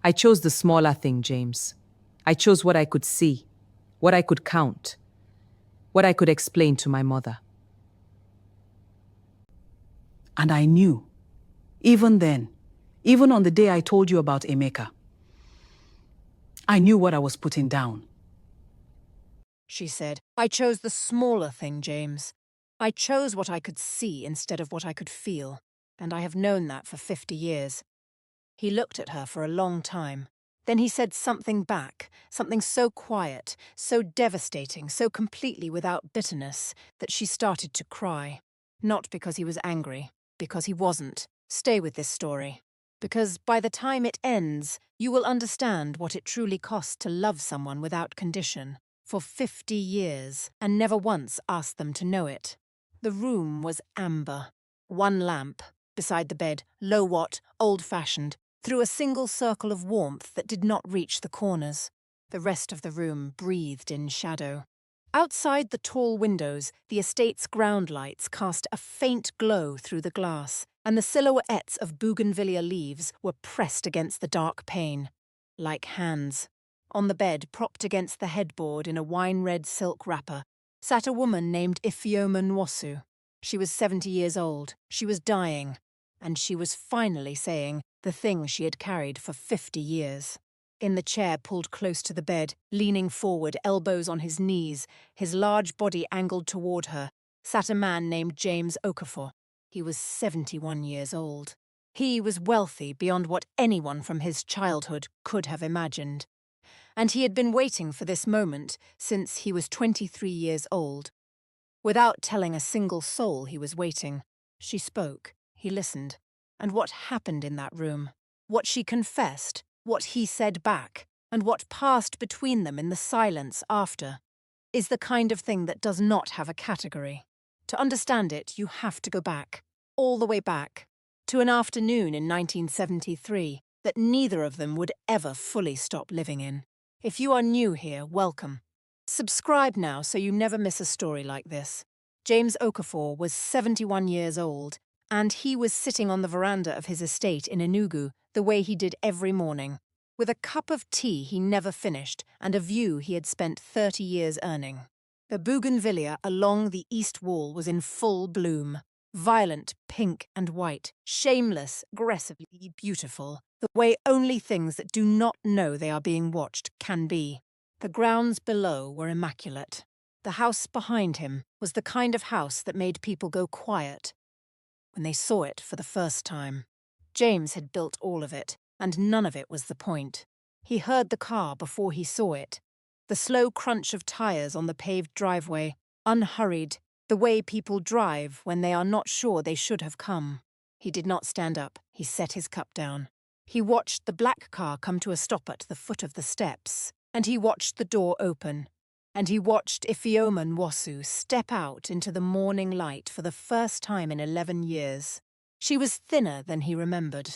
I chose the smaller thing, James. I chose what I could see, what I could count, what I could explain to my mother. And I knew, even then, even on the day I told you about Emeka, I knew what I was putting down. She said, I chose the smaller thing, James. I chose what I could see instead of what I could feel, and I have known that for 50 years. He looked at her for a long time. Then he said something back, something so quiet, so devastating, so completely without bitterness, that she started to cry. Not because he was angry, because he wasn't. Stay with this story. Because by the time it ends, you will understand what it truly costs to love someone without condition, for 50 years, and never once ask them to know it. The room was amber. One lamp, beside the bed, low-watt, old-fashioned, threw a single circle of warmth that did not reach the corners. The rest of the room breathed in shadow. Outside the tall windows, the estate's ground lights cast a faint glow through the glass, and the silhouettes of bougainvillea leaves were pressed against the dark pane, like hands. On the bed, propped against the headboard in a wine-red silk wrapper, sat a woman named Ifeoma. She was 70 years old, she was dying, and she was finally saying the thing she had carried for 50 years. In the chair pulled close to the bed, leaning forward, elbows on his knees, his large body angled toward her, sat a man named James Okafor. He was 71 years old. He was wealthy beyond what anyone from his childhood could have imagined. And he had been waiting for this moment since he was 23 years old. Without telling a single soul he was waiting, she spoke, he listened. And what happened in that room, what she confessed, what he said back, and what passed between them in the silence after, is the kind of thing that does not have a category. To understand it, you have to go back, all the way back, to an afternoon in 1973 that neither of them would ever fully stop living in. If you are new here, welcome. Subscribe now so you never miss a story like this. James Okafor was 71 years old, and he was sitting on the veranda of his estate in Enugu the way he did every morning, with a cup of tea he never finished and a view he had spent 30 years earning. The bougainvillea along the east wall was in full bloom, violent pink and white, shameless, aggressively beautiful, the way only things that do not know they are being watched can be. The grounds below were immaculate. The house behind him was the kind of house that made people go quiet when they saw it for the first time. James had built all of it, and none of it was the point. He heard the car before he saw it. The slow crunch of tires on the paved driveway, unhurried, the way people drive when they are not sure they should have come. He did not stand up. He set his cup down. He watched the black car come to a stop at the foot of the steps, and he watched the door open. And he watched Ifeoma step out into the morning light for the first time in 11 years. She was thinner than he remembered.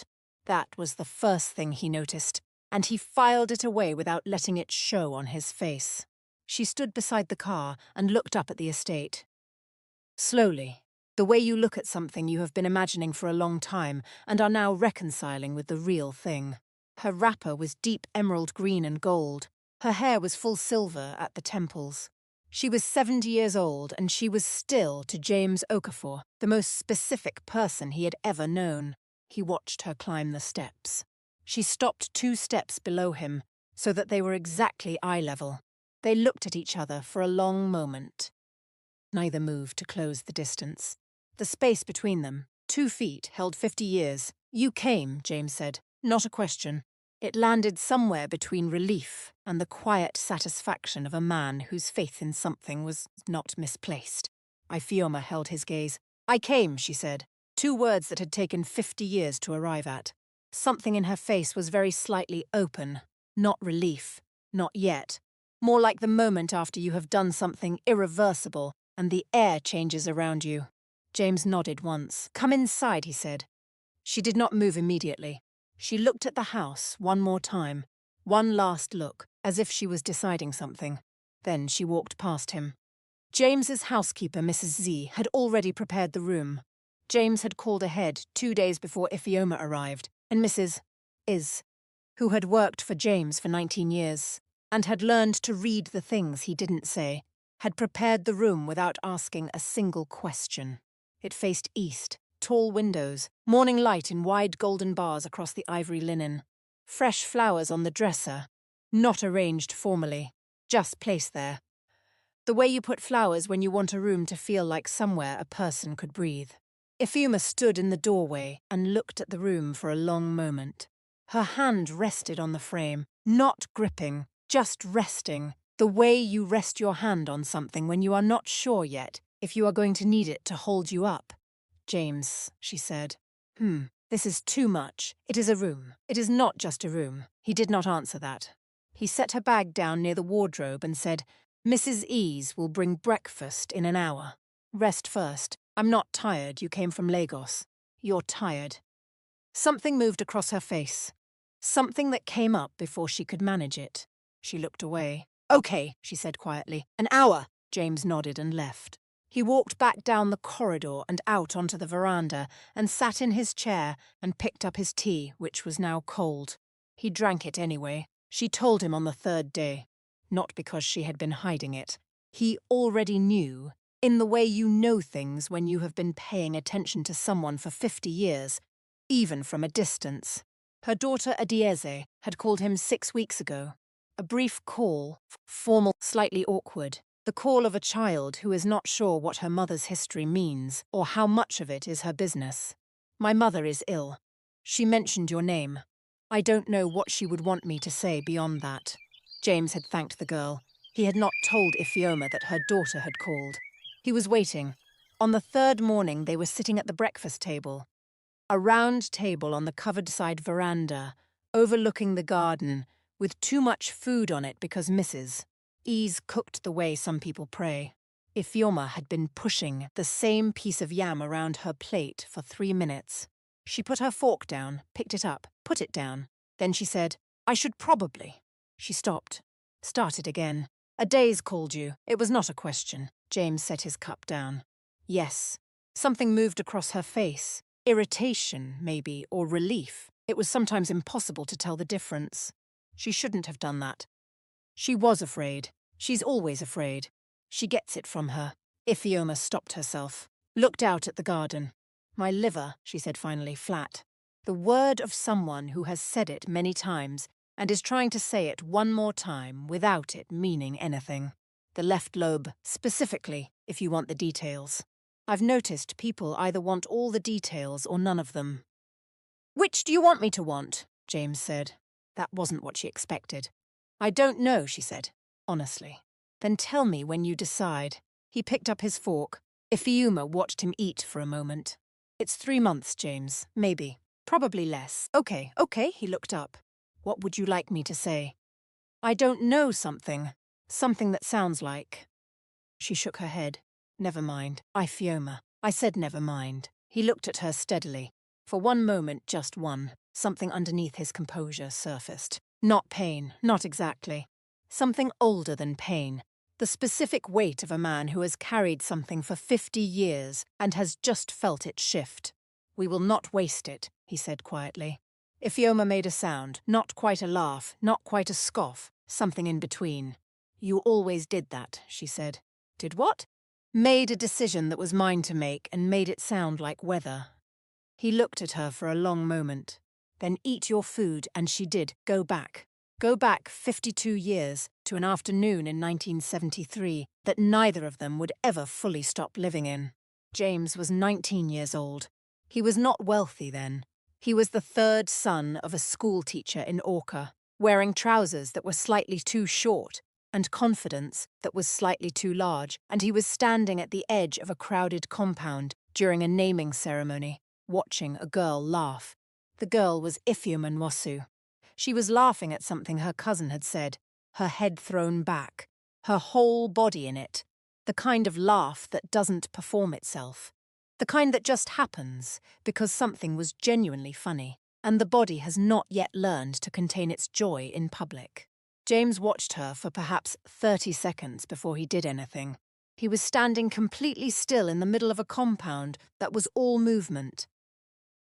That was the first thing he noticed, and he filed it away without letting it show on his face. She stood beside the car and looked up at the estate. Slowly, the way you look at something you have been imagining for a long time and are now reconciling with the real thing. Her wrapper was deep emerald green and gold. Her hair was full silver at the temples. She was 70 years old, and she was still, to James Okafor, the most specific person he had ever known. He watched her climb the steps. She stopped 2 steps below him, so that they were exactly eye level. They looked at each other for a long moment. Neither moved to close the distance. The space between them, 2 feet, held 50 years. You came, James said, not a question. It landed somewhere between relief and the quiet satisfaction of a man whose faith in something was not misplaced. Ifeoma held his gaze. I came, she said. 2 words that had taken 50 years to arrive at. Something in her face was very slightly open. Not relief. Not yet. More like the moment after you have done something irreversible and the air changes around you. James nodded once. Come inside, he said. She did not move immediately. She looked at the house one more time, one last look, as if she was deciding something. Then she walked past him. James's housekeeper, Mrs. Z, had already prepared the room. James had called ahead 2 days before Ifeoma arrived, and Mrs. Is, who had worked for James for 19 years and had learned to read the things he didn't say, had prepared the room without asking a single question. It faced east, tall windows, morning light in wide golden bars across the ivory linen, fresh flowers on the dresser, not arranged formally, just placed there. The way you put flowers when you want a room to feel like somewhere a person could breathe. Ifeoma stood in the doorway and looked at the room for a long moment. Her hand rested on the frame, not gripping, just resting, the way you rest your hand on something when you are not sure yet if you are going to need it to hold you up. "James," she said. This is too much. It is a room. It is not just a room." He did not answer that. He set her bag down near the wardrobe and said, "Mrs. Ease will bring breakfast in an hour. Rest first. I'm not tired. You came from Lagos. You're tired." Something moved across her face. Something that came up before she could manage it. She looked away. "Okay," she said quietly. "An hour." James nodded and left. He walked back down the corridor and out onto the veranda and sat in his chair and picked up his tea, which was now cold. He drank it anyway. She told him on the third day. Not because she had been hiding it. He already knew, in the way you know things when you have been paying attention to someone for 50 years, even from a distance. Her daughter Adieze had called him 6 weeks ago. A brief call, formal, slightly awkward. The call of a child who is not sure what her mother's history means or how much of it is her business. "My mother is ill. She mentioned your name. I don't know what she would want me to say beyond that." James had thanked the girl. He had not told Ifeoma that her daughter had called. He was waiting. On the third morning, they were sitting at the breakfast table. A round table on the covered side veranda, overlooking the garden, with too much food on it because Mrs. Ease cooked the way some people pray. Ifeoma had been pushing the same piece of yam around her plate for 3 minutes. She put her fork down, picked it up, put it down. Then she said, "I should probably." She stopped. Started again. "A day's called you. It was not a question." James set his cup down. "Yes." Something moved across her face. Irritation, maybe, or relief. It was sometimes impossible to tell the difference. She shouldn't have done that. She was afraid. She's always afraid. She gets it from her. Ifeoma stopped herself, looked out at the garden. "My liver," she said finally, flat. The word of someone who has said it many times and is trying to say it one more time without it meaning anything. The left lobe, specifically, if you want the details. I've noticed people either want all the details or none of them. "Which do you want me to want?" James said. That wasn't what she expected. "I don't know," she said, honestly. "Then tell me when you decide." He picked up his fork. Ifeoma watched him eat for a moment. "It's 3 months, James. Maybe. Probably less." Okay, he looked up. "What would you like me to say?" "I don't know something. Something that sounds like." She shook her head. "Never mind. Ifeoma." I said never mind. He looked at her steadily. For one moment, just one, something underneath his composure surfaced. Not pain, not exactly. Something older than pain. The specific weight of a man who has carried something for 50 years and has just felt it shift. "We will not waste it," he said quietly. Ifeoma made a sound, not quite a laugh, not quite a scoff, something in between. "You always did that," she said. "Did what?" "Made a decision that was mine to make and made it sound like weather." He looked at her for a long moment. "Then eat your food," and she did. Go back. Go back 52 years to an afternoon in 1973 that neither of them would ever fully stop living in. James was 19 years old. He was not wealthy then. He was the third son of a schoolteacher in Orca, wearing trousers that were slightly too short and confidence that was slightly too large, and he was standing at the edge of a crowded compound during a naming ceremony, watching a girl laugh. The girl was Ifeoma Nwosu. She was laughing at something her cousin had said, her head thrown back, her whole body in it, the kind of laugh that doesn't perform itself, the kind that just happens because something was genuinely funny, and the body has not yet learned to contain its joy in public. James watched her for perhaps 30 seconds before he did anything. He was standing completely still in the middle of a compound that was all movement.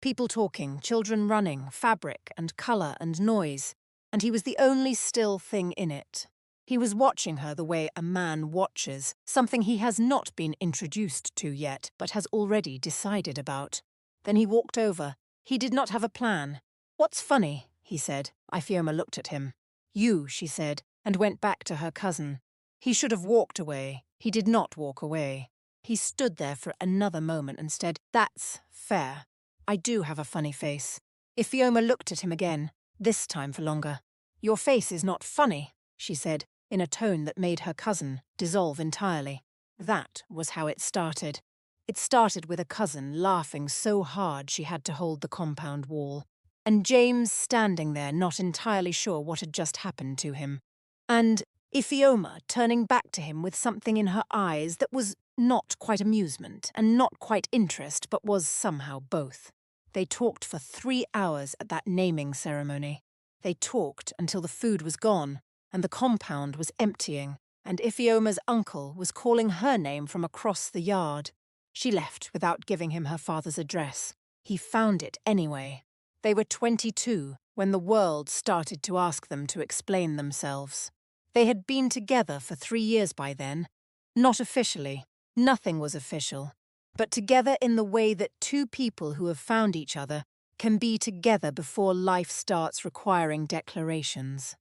People talking, children running, fabric and colour and noise. and he was the only still thing in it. He was watching her the way a man watches, something he has not been introduced to yet, but has already decided about. Then he walked over. He did not have a plan. "What's funny?" he said. Ifeoma looked at him. "You," she said, and went back to her cousin. He should have walked away. He did not walk away. He stood there for another moment and said, "That's fair. I do have a funny face." Ifeoma looked at him again, this time for longer. "Your face is not funny," she said, in a tone that made her cousin dissolve entirely. That was how it started. It started with a cousin laughing so hard she had to hold the compound wall, and James standing there not entirely sure what had just happened to him, and Ifeoma turning back to him with something in her eyes that was not quite amusement and not quite interest, but was somehow both. They talked for 3 hours at that naming ceremony. They talked until the food was gone, and the compound was emptying, and Ifeoma's uncle was calling her name from across the yard. She left without giving him her father's address. He found it anyway. They were 22 when the world started to ask them to explain themselves. They had been together for 3 years by then. Not officially. Nothing was official. But together in the way that two people who have found each other can be together before life starts requiring declarations.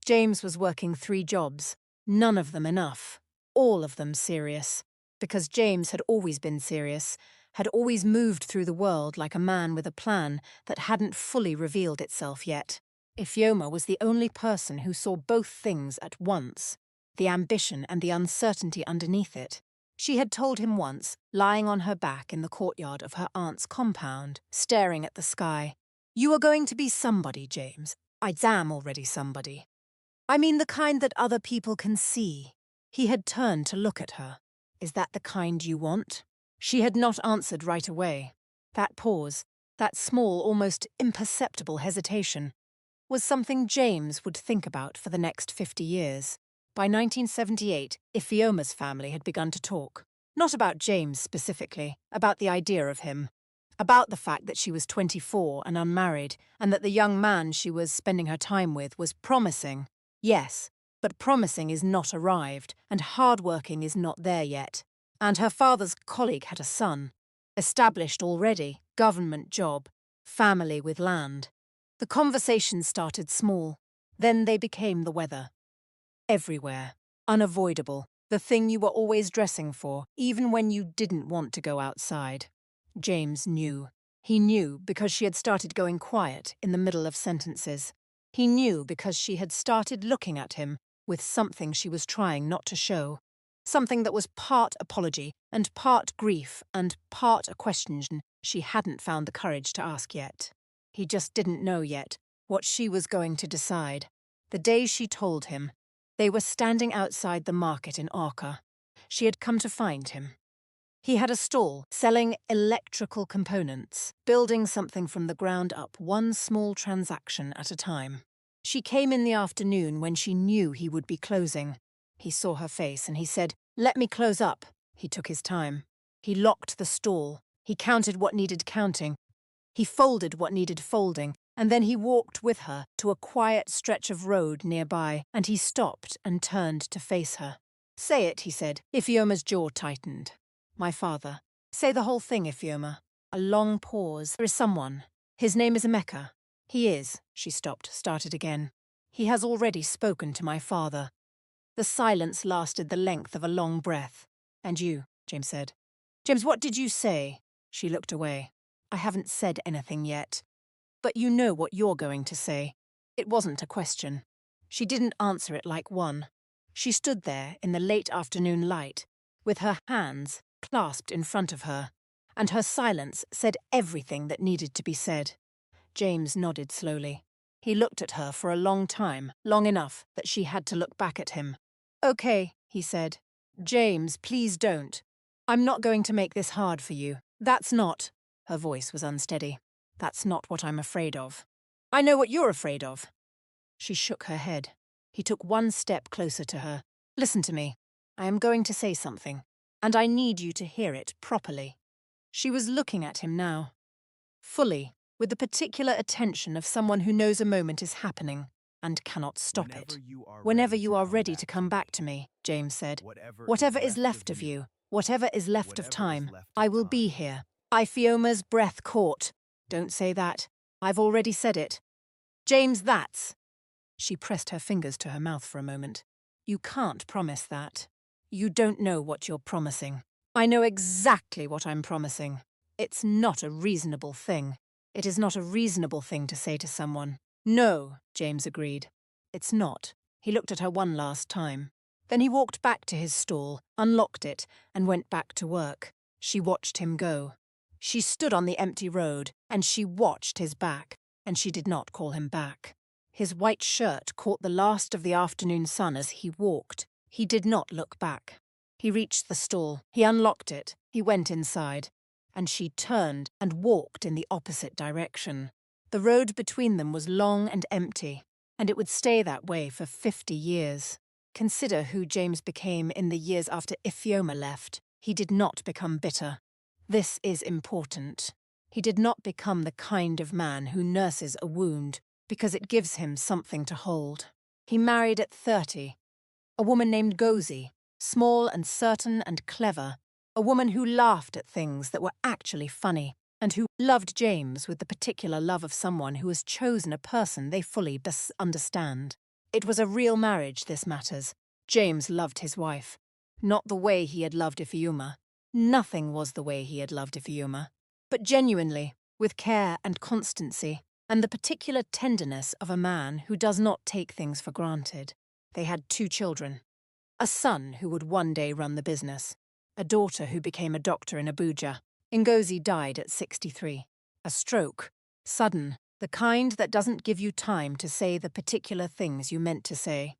James was working 3 jobs, none of them enough, all of them serious. Because James had always been serious, had always moved through the world like a man with a plan that hadn't fully revealed itself yet. Ifeoma was the only person who saw both things at once, the ambition and the uncertainty underneath it. She had told him once, lying on her back in the courtyard of her aunt's compound, staring at the sky, "You are going to be somebody, James. I am already somebody. I mean the kind that other people can see." He had turned to look at her. "Is that the kind you want?" She had not answered right away. That pause, that small, almost imperceptible hesitation, was something James would think about for the next 50 years. By 1978, Ifeoma's family had begun to talk. Not about James specifically, about the idea of him. About the fact that she was 24 and unmarried, and that the young man she was spending her time with was promising. Yes, but promising is not arrived, and hardworking is not there yet. And her father's colleague had a son. Established already, government job, family with land. The conversation started small. Then they became the weather. Everywhere. Unavoidable. The thing you were always dressing for, even when you didn't want to go outside. James knew. He knew because she had started going quiet in the middle of sentences. He knew because she had started looking at him with something she was trying not to show. Something that was part apology and part grief and part a question she hadn't found the courage to ask yet. He just didn't know yet what she was going to decide. The day she told him, they were standing outside the market in Arca. She had come to find him. He had a stall selling electrical components, building something from the ground up, one small transaction at a time. She came in the afternoon when she knew he would be closing. He saw her face and he said, "Let me close up." He took his time. He locked the stall. He counted what needed counting. He folded what needed folding, and then he walked with her to a quiet stretch of road nearby, and he stopped and turned to face her. "Say it," he said. Ifeoma's jaw tightened. "My father." "Say the whole thing, Ifeoma." A long pause. "There is someone. His name is Emeka." "He is." She stopped, started again. "He has already spoken to my father." The silence lasted the length of a long breath. "And you," James said. "James, what did you say?" She looked away. "I haven't said anything yet. But you know what you're going to say." It wasn't a question. She didn't answer it like one. She stood there in the late afternoon light, with her hands clasped in front of her, and her silence said everything that needed to be said. James nodded slowly. He looked at her for a long time, long enough that she had to look back at him. "Okay," he said. "James, please don't. I'm not going to make this hard for you. That's not—" Her voice was unsteady. "That's not what I'm afraid of." "I know what you're afraid of." She shook her head. He took one step closer to her. "Listen to me. I am going to say something, and I need you to hear it properly." She was looking at him now. Fully, with the particular attention of someone who knows a moment is happening. and cannot stop it. Whenever you are ready to come back to me, James said. Whatever is left of you, whatever is left of time, I will be here. Ifeoma's breath caught. Don't say that. I've already said it. James, that's... She pressed her fingers to her mouth for a moment. You can't promise that. You don't know what you're promising. I know exactly what I'm promising. It's not a reasonable thing. It is not a reasonable thing to say to someone. No, James agreed. It's not. He looked at her one last time. Then he walked back to his stall, unlocked it, and went back to work. She watched him go. She stood on the empty road, and she watched his back, and she did not call him back. His white shirt caught the last of the afternoon sun as he walked. He did not look back. He reached the stall. He unlocked it. He went inside. And she turned and walked in the opposite direction. The road between them was long and empty, and it would stay that way for 50 years. Consider who James became in the years after Ifeoma left. He did not become bitter. This is important. He did not become the kind of man who nurses a wound because it gives him something to hold. He married at 30. A woman named Ngozi, small and certain and clever. A woman who laughed at things that were actually funny, and who loved James with the particular love of someone who has chosen a person they fully understand. It was a real marriage, this matters. James loved his wife. Not the way he had loved Ifeoma. Nothing was the way he had loved Ifeoma. But genuinely, with care and constancy, and the particular tenderness of a man who does not take things for granted. They had 2 children. A son who would one day run the business. A daughter who became a doctor in Abuja. Ngozi died at 63. A stroke. Sudden. The kind that doesn't give you time to say the particular things you meant to say.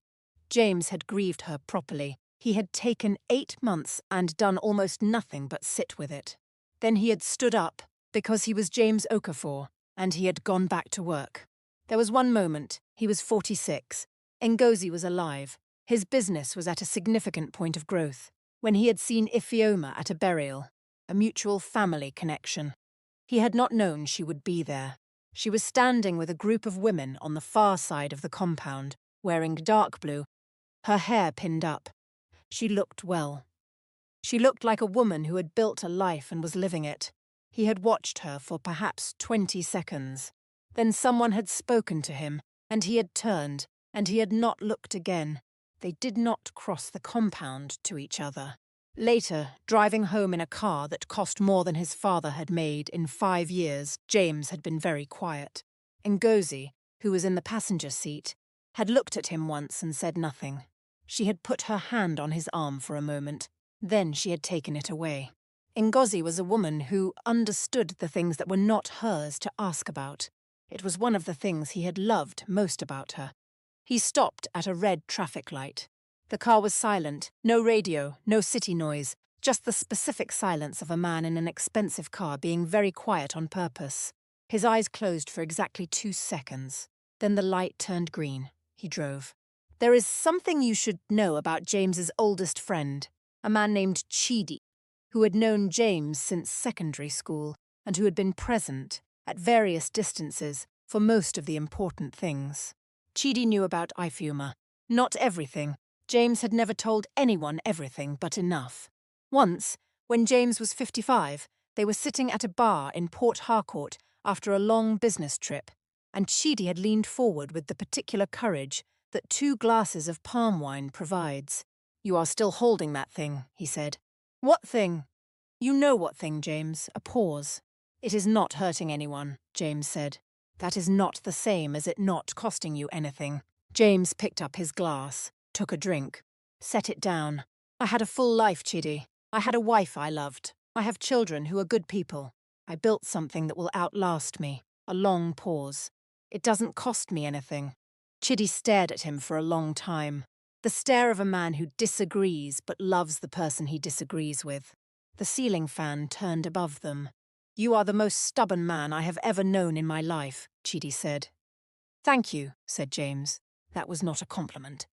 James had grieved her properly. He had taken 8 months and done almost nothing but sit with it. Then he had stood up, because he was James Okafor, and he had gone back to work. There was one moment. He was 46. Ngozi was alive. His business was at a significant point of growth. When he had seen Ifeoma at a burial, a mutual family connection. He had not known she would be there. She was standing with a group of women on the far side of the compound, wearing dark blue, her hair pinned up. She looked well. She looked like a woman who had built a life and was living it. He had watched her for perhaps 20 seconds. Then someone had spoken to him, and he had turned, and he had not looked again. They did not cross the compound to each other. Later, driving home in a car that cost more than his father had made in 5 years, James had been very quiet. Ngozi, who was in the passenger seat, had looked at him once and said nothing. She had put her hand on his arm for a moment. Then she had taken it away. Ngozi was a woman who understood the things that were not hers to ask about. It was one of the things he had loved most about her. He stopped at a red traffic light. The car was silent, no radio, no city noise, just the specific silence of a man in an expensive car being very quiet on purpose. His eyes closed for exactly 2 seconds. Then the light turned green. He drove. There is something you should know about James's oldest friend, a man named Chidi, who had known James since secondary school and who had been present, at various distances, for most of the important things. Chidi knew about Ifeoma. Not everything. James had never told anyone everything but enough. Once, when James was 55, they were sitting at a bar in Port Harcourt after a long business trip, and Chidi had leaned forward with the particular courage that 2 glasses of palm wine provides. "You are still holding that thing," he said. "What thing?" "You know what thing, James." A pause. "It is not hurting anyone," James said. "That is not the same as it not costing you anything." James picked up his glass, took a drink, set it down. "I had a full life, Chidi. I had a wife I loved. I have children who are good people. I built something that will outlast me." A long pause. "It doesn't cost me anything." Chidi stared at him for a long time. The stare of a man who disagrees but loves the person he disagrees with. The ceiling fan turned above them. "You are the most stubborn man I have ever known in my life," Chidi said. "Thank you," said James. That was not a compliment.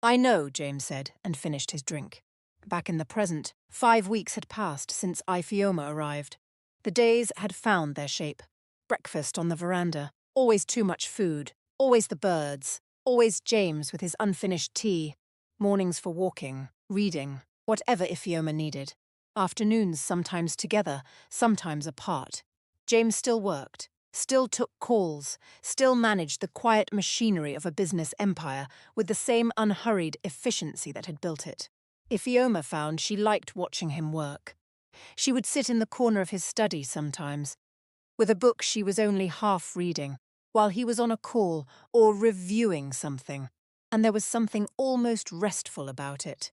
"I know," James said, and finished his drink. Back in the present, 5 weeks had passed since Ifeoma arrived. The days had found their shape. Breakfast on the veranda, always too much food, Always the birds, always James with his unfinished tea, mornings for walking, reading, whatever Ifeoma needed. Afternoons sometimes together, sometimes apart. James still worked, still took calls, still managed the quiet machinery of a business empire with the same unhurried efficiency that had built it. Ifeoma found she liked watching him work. She would sit in the corner of his study sometimes, with a book she was only half reading, while he was on a call or reviewing something, and there was something almost restful about it.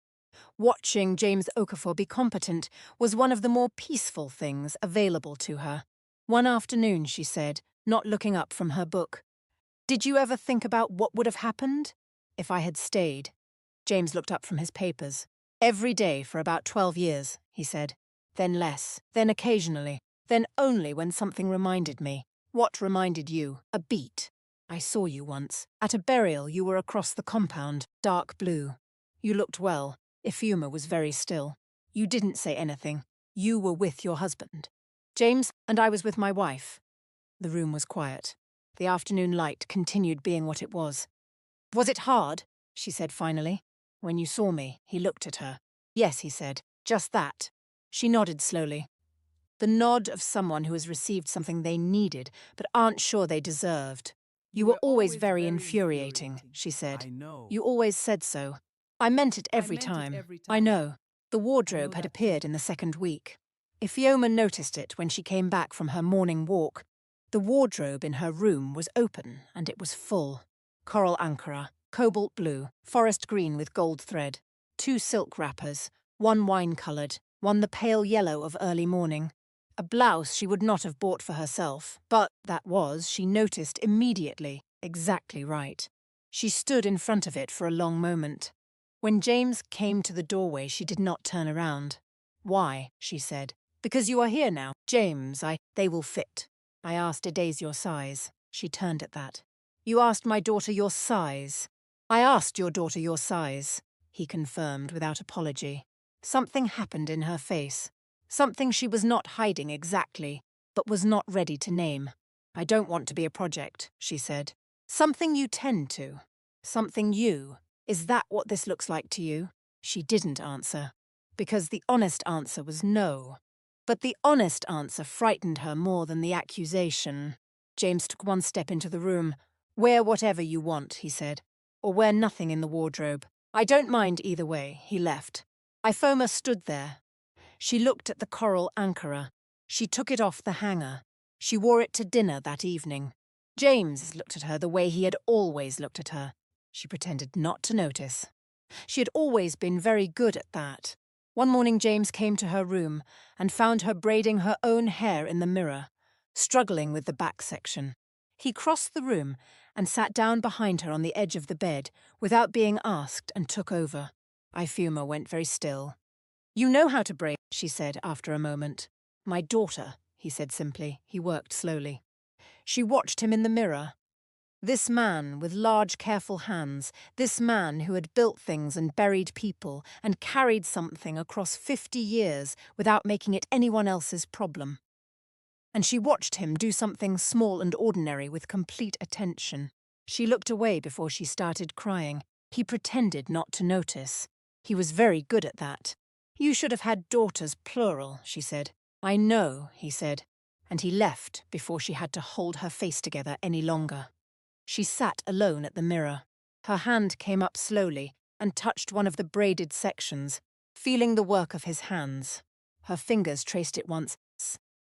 Watching James Okafor be competent was one of the more peaceful things available to her. One afternoon, she said, not looking up from her book, "Did you ever think about what would have happened if I had stayed?" James looked up from his papers. "Every day for about 12 years, he said. Then less, then occasionally, then only when something reminded me. What reminded you? A beat. I saw you once. At a burial you were across the compound, dark blue. You looked well. Ifeoma was very still. You didn't say anything. You were with your husband. James, and I was with my wife." The room was quiet. The afternoon light continued being what it was. "Was it hard?" she said finally. "When you saw me," he looked at her. "Yes," he said. "Just that." She nodded slowly. The nod of someone who has received something they needed but aren't sure they deserved. "You were always very infuriating," she said. I know. "You always said so." "I meant it every time. I know." The wardrobe had appeared in the second week. Ifeoma noticed it when she came back from her morning walk. The wardrobe in her room was open and it was full. Coral ankara, cobalt blue, forest green with gold thread. 2 silk wrappers, one wine-coloured, one the pale yellow of early morning. A blouse she would not have bought for herself, but that was, she noticed immediately, exactly right. She stood in front of it for a long moment. When James came to the doorway, she did not turn around. "Why?" she said. "Because you are here now, James. They will fit. I asked Eday's your size." She turned at that. "You asked my daughter your size." "I asked your daughter your size," he confirmed without apology. Something happened in her face. Something she was not hiding exactly, but was not ready to name. "I don't want to be a project," she said. "Something you tend to. Something you. Is that what this looks like to you?" She didn't answer, because the honest answer was no. But the honest answer frightened her more than the accusation. James took one step into the room. "Wear whatever you want," he said. "Or wear nothing in the wardrobe. I don't mind either way." He left. Ifeoma stood there. She looked at the coral ankara. She took it off the hanger. She wore it to dinner that evening. James looked at her the way he had always looked at her. She pretended not to notice. She had always been very good at that. One morning James came to her room and found her braiding her own hair in the mirror, struggling with the back section. He crossed the room and sat down behind her on the edge of the bed without being asked and took over. Ifeoma went very still. "You know how to braid," she said after a moment. "My daughter," he said simply. He worked slowly. She watched him in the mirror. This man with large, careful hands, this man who had built things and buried people and carried something across 50 years without making it anyone else's problem. And she watched him do something small and ordinary with complete attention. She looked away before she started crying. He pretended not to notice. He was very good at that. "You should have had daughters, plural," she said. "I know," he said. And he left before she had to hold her face together any longer. She sat alone at the mirror. Her hand came up slowly and touched one of the braided sections, feeling the work of his hands. Her fingers traced it once,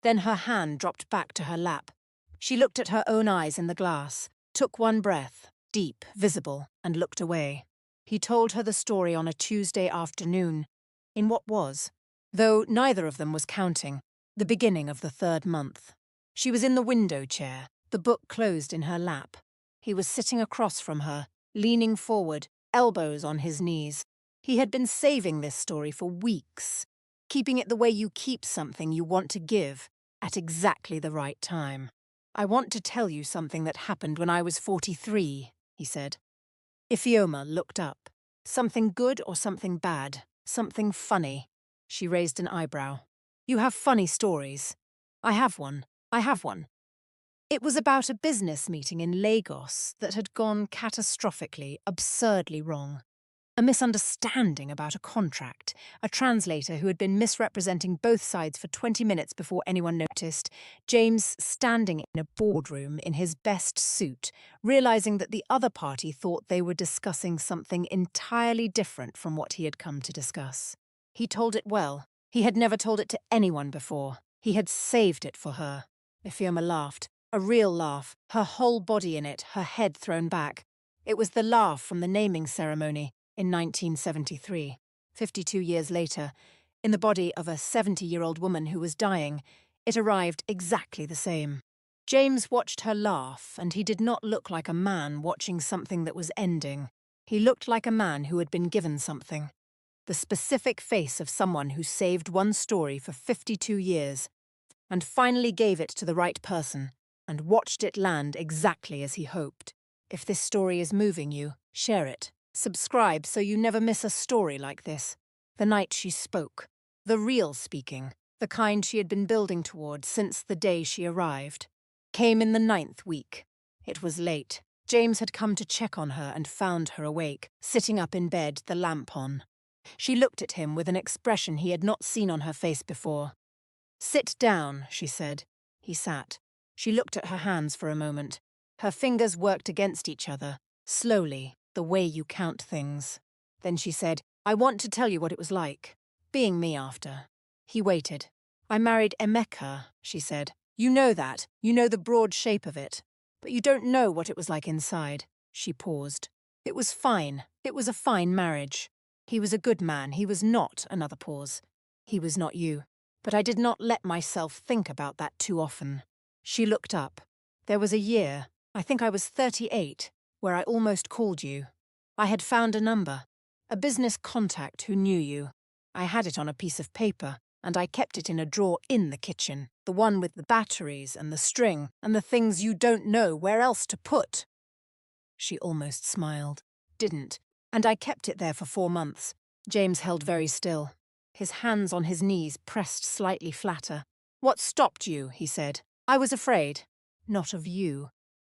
then her hand dropped back to her lap. She looked at her own eyes in the glass, took one breath, deep, visible, and looked away. He told her the story on a Tuesday afternoon, in what was, though neither of them was counting, the beginning of the 3rd month. She was in the window chair, the book closed in her lap. He was sitting across from her, leaning forward, elbows on his knees. He had been saving this story for weeks, keeping it the way you keep something you want to give, at exactly the right time. "I want to tell you something that happened when I was 43, he said. Ifeoma looked up. "Something good or something bad? Something funny?" She raised an eyebrow. "You have funny stories." "I have one. I have one." It was about a business meeting in Lagos that had gone catastrophically, absurdly wrong. A misunderstanding about a contract, a translator who had been misrepresenting both sides for 20 minutes before anyone noticed, James standing in a boardroom in his best suit, realizing that the other party thought they were discussing something entirely different from what he had come to discuss. He told it well. He had never told it to anyone before. He had saved it for her. Ifeoma laughed, a real laugh, her whole body in it, her head thrown back. It was the laugh from the naming ceremony in 1973, 52 years later, in the body of a 70-year-old woman who was dying. It arrived exactly the same. James watched her laugh, and he did not look like a man watching something that was ending. He looked like a man who had been given something. The specific face of someone who saved one story for 52 years, and finally gave it to the right person, and watched it land exactly as he hoped. If this story is moving you, share it. Subscribe so you never miss a story like this. The night she spoke. The real speaking. The kind she had been building toward since the day she arrived. Came in the 9th week. It was late. James had come to check on her and found her awake, sitting up in bed, the lamp on. She looked at him with an expression he had not seen on her face before. "Sit down," she said. He sat. She looked at her hands for a moment. Her fingers worked against each other, slowly, the way you count things. Then she said, "I want to tell you what it was like, being me after." He waited. "I married Emeka," she said. "You know that. You know the broad shape of it. But you don't know what it was like inside." She paused. "It was fine. It was a fine marriage. He was a good man. He was not," another pause. "He was not you. But I did not let myself think about that too often." She looked up. "There was a year, I think I was 38, where I almost called you. I had found a number, a business contact who knew you. I had it on a piece of paper, and I kept it in a drawer in the kitchen, the one with the batteries and the string and the things you don't know where else to put." She almost smiled. "Didn't. And I kept it there for 4 months." James held very still. His hands on his knees pressed slightly flatter. "What stopped you?" he said. "I was afraid. Not of you.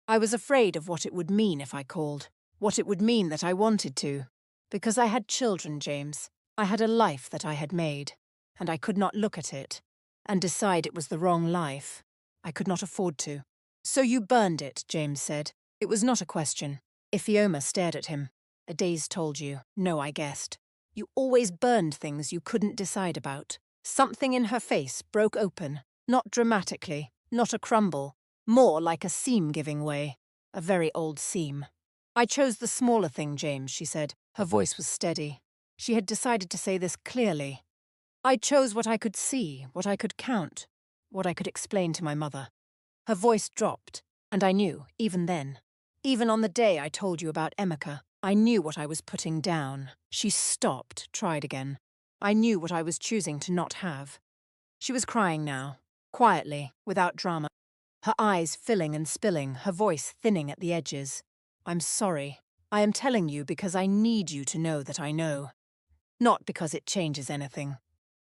I was afraid of what it would mean if I called. What it would mean that I wanted to. Because I had children, James. I had a life that I had made. And I could not look at it and decide it was the wrong life. I could not afford to." "So you burned it," James said. It was not a question. Ifeoma stared at him. "A daze told you. No, I guessed. You always burned things you couldn't decide about." Something in her face broke open, not dramatically, not a crumble, more like a seam giving way, a very old seam. "I chose the smaller thing, James," she said. Her voice was steady. She had decided to say this clearly. "I chose what I could see, what I could count, what I could explain to my mother." Her voice dropped, and I knew, even then. Even on the day I told you about Emeka, I knew what I was putting down. She stopped, tried again. I knew what I was choosing to not have. She was crying now, quietly, without drama. Her eyes filling and spilling, her voice thinning at the edges. "I'm sorry. I am telling you because I need you to know that I know. Not because it changes anything.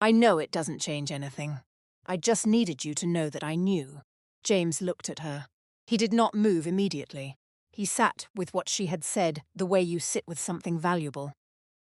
I know it doesn't change anything. I just needed you to know that I knew." James looked at her. He did not move immediately. He sat with what she had said the way you sit with something valuable.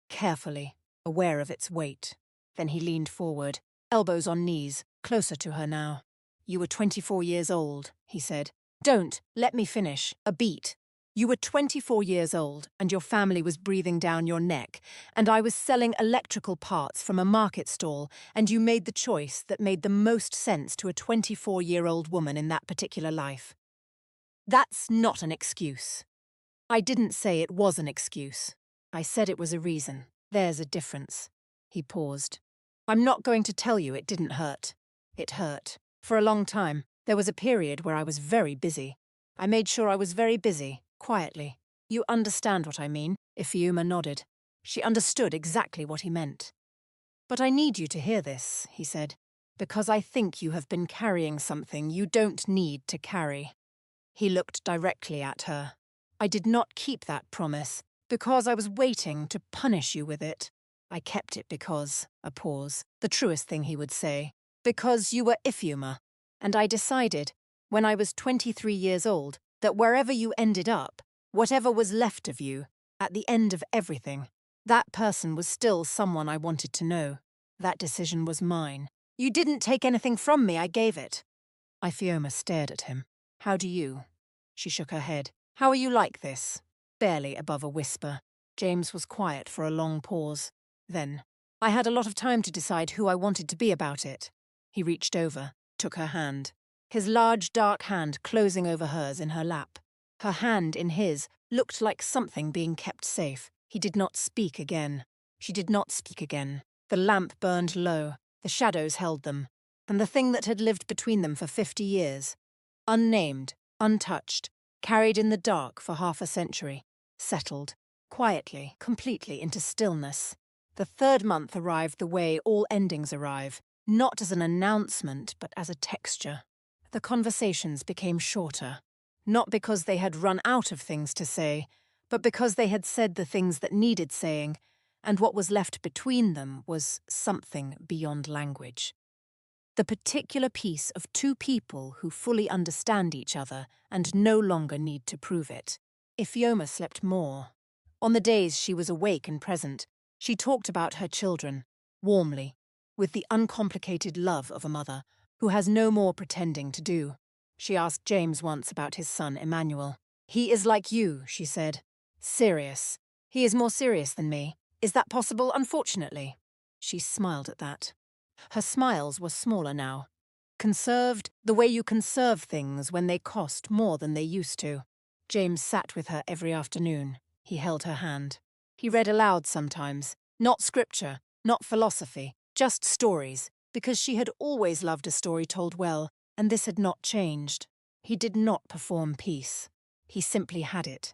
Carefully, aware of its weight. Then he leaned forward, elbows on knees, closer to her now. "You were 24 years old," he said. "Don't, let me finish. A beat. You were 24 years old, and your family was breathing down your neck, and I was selling electrical parts from a market stall, and you made the choice that made the most sense to a 24-year-old woman in that particular life. That's not an excuse." "I didn't say it was an excuse. I said it was a reason. There's a difference." He paused. "I'm not going to tell you it didn't hurt. It hurt. For a long time. There was a period where I was very busy. I made sure I was very busy, quietly. You understand what I mean?" Ifeoma nodded. She understood exactly what he meant. "But I need you to hear this," he said, "because I think you have been carrying something you don't need to carry." He looked directly at her. "I did not keep that promise, because I was waiting to punish you with it. I kept it because," a pause, the truest thing he would say, "because you were Ifeoma, and I decided, when I was 23 years old, that wherever you ended up, whatever was left of you, at the end of everything, that person was still someone I wanted to know. That decision was mine. You didn't take anything from me, I gave it. Ifeoma stared at him. How do you? She shook her head. How are you like this? Barely above a whisper. James was quiet for a long pause. Then, I had a lot of time to decide who I wanted to be about it. He reached over, took her hand. His large, dark hand closing over hers in her lap. Her hand in his looked like something being kept safe. He did not speak again. She did not speak again. The lamp burned low. The shadows held them. And the thing that had lived between them for 50 years, unnamed, untouched, carried in the dark for half a century, settled, quietly, completely into stillness. The third month arrived the way all endings arrive, not as an announcement, but as a texture. The conversations became shorter, not because they had run out of things to say, but because they had said the things that needed saying, and what was left between them was something beyond language. The particular piece of two people who fully understand each other and no longer need to prove it. Ifeoma slept more. On the days she was awake and present, she talked about her children, warmly, with the uncomplicated love of a mother who has no more pretending to do. She asked James once about his son Emmanuel. He is like you, she said. Serious. He is more serious than me. Is that possible, unfortunately? She smiled at that. Her smiles were smaller now. Conserved, the way you conserve things when they cost more than they used to. James sat with her every afternoon. He held her hand. He read aloud sometimes. Not scripture, not philosophy, just stories, because she had always loved a story told well, and this had not changed. He did not perform peace. He simply had it.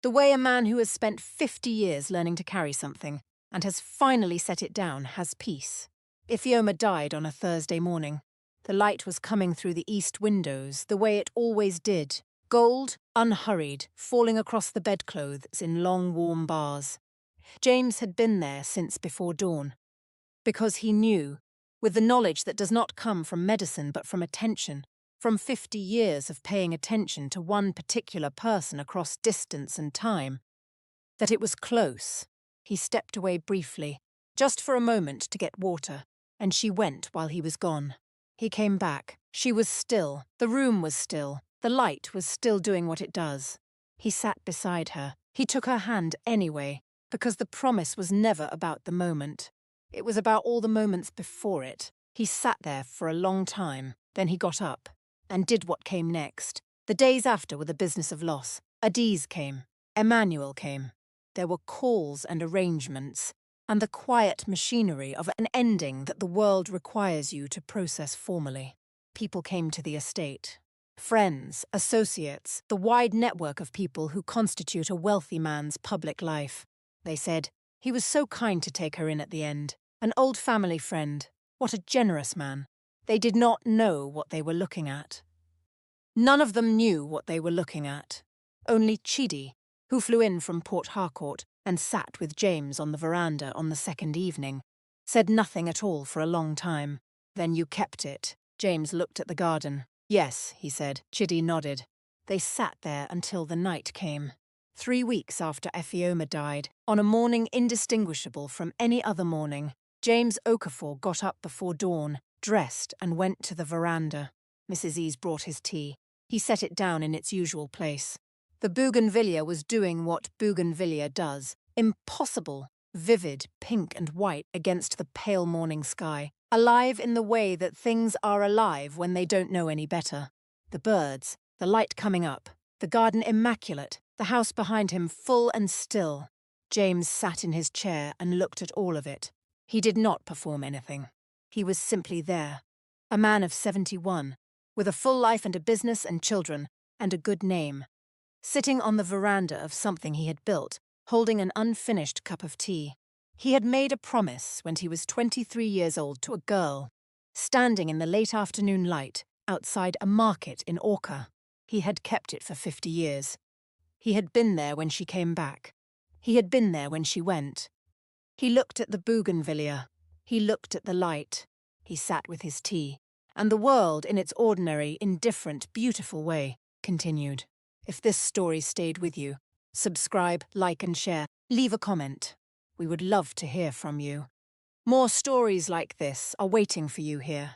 The way a man who has spent 50 years learning to carry something, and has finally set it down, has peace. Ifeoma died on a Thursday morning. The light was coming through the east windows the way it always did, gold, unhurried, falling across the bedclothes in long warm bars. James had been there since before dawn. Because he knew, with the knowledge that does not come from medicine but from attention, from 50 years of paying attention to one particular person across distance and time, that it was close. He stepped away briefly, just for a moment to get water, and she went while he was gone. He came back. She was still. The room was still. The light was still doing what it does. He sat beside her. He took her hand anyway, because the promise was never about the moment. It was about all the moments before it. He sat there for a long time. Then he got up and did what came next. The days after were the business of loss. Adiz came. Emmanuel came. There were calls and arrangements, and the quiet machinery of an ending that the world requires you to process formally. People came to the estate. Friends, associates, the wide network of people who constitute a wealthy man's public life. They said, he was so kind to take her in at the end. An old family friend. What a generous man. They did not know what they were looking at. None of them knew what they were looking at. Only Chidi, who flew in from Port Harcourt and sat with James on the veranda on the second evening, said nothing at all for a long time. Then you kept it. James looked at the garden. Yes, he said. Chidi nodded. They sat there until the night came. 3 weeks after Ifeoma died, on a morning indistinguishable from any other morning, James Okafor got up before dawn, dressed, and went to the veranda. Mrs. Ease brought his tea. He set it down in its usual place. The bougainvillea was doing what bougainvillea does, impossible, vivid, pink and white against the pale morning sky, alive in the way that things are alive when they don't know any better. The birds, the light coming up, the garden immaculate, the house behind him full and still. James sat in his chair and looked at all of it. He did not perform anything. He was simply there, a man of 71, with a full life and a business and children, and a good name, sitting on the veranda of something he had built, holding an unfinished cup of tea. He had made a promise when he was 23 years old to a girl, standing in the late afternoon light outside a market in Orca. He had kept it for 50 years. He had been there when she came back. He had been there when she went. He looked at the bougainvillea. He looked at the light. He sat with his tea. And the world, in its ordinary, indifferent, beautiful way, continued. If this story stayed with you, subscribe, like and share. Leave a comment. We would love to hear from you. More stories like this are waiting for you here.